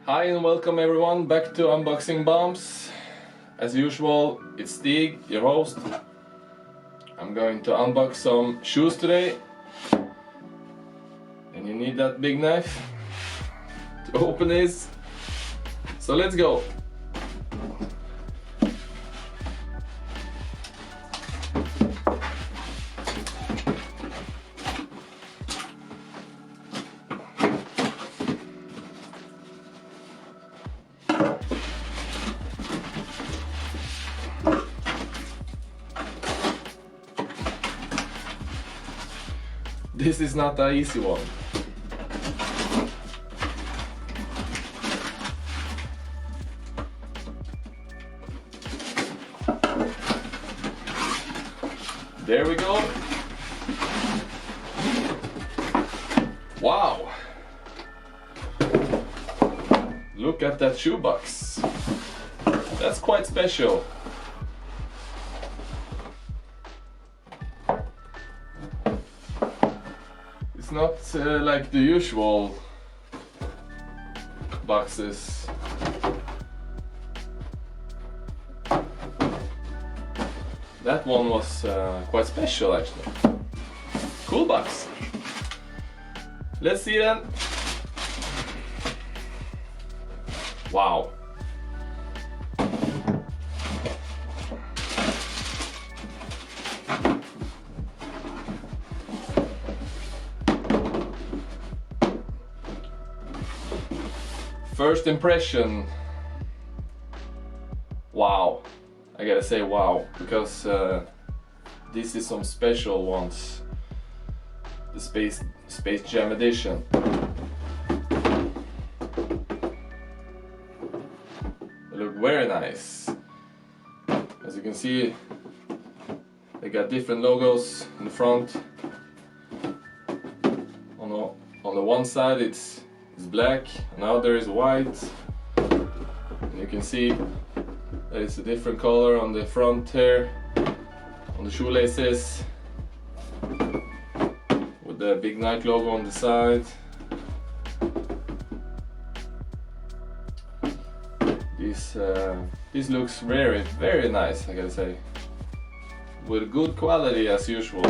Hi and welcome everyone back to Unboxing Bombs. As usual, it's Stig, your host. I'm going to unbox some shoes today. And you need that big knife to open this. So let's go. This is not an easy one. There we go. Wow! Look at that shoebox. That's quite special. It's not like the usual boxes. That one was quite special actually. Cool box. Let's see then. Wow. First impression. Wow. I gotta say wow, because this is some special ones. The Space Jam edition. They look very nice. As you can see, they got different logos in the front. On the one side it's black, and the other is white. And you can see that it's a different color on the front here, on the shoelaces, with the big Nike logo on the side. This looks very, very nice, I gotta say. With good quality as usual.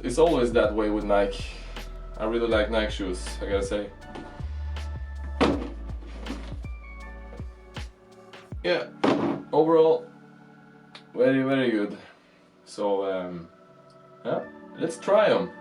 It's always that way with Nike. I really like Nike shoes, I gotta say. Yeah, overall, very, very good. So, yeah, let's try them.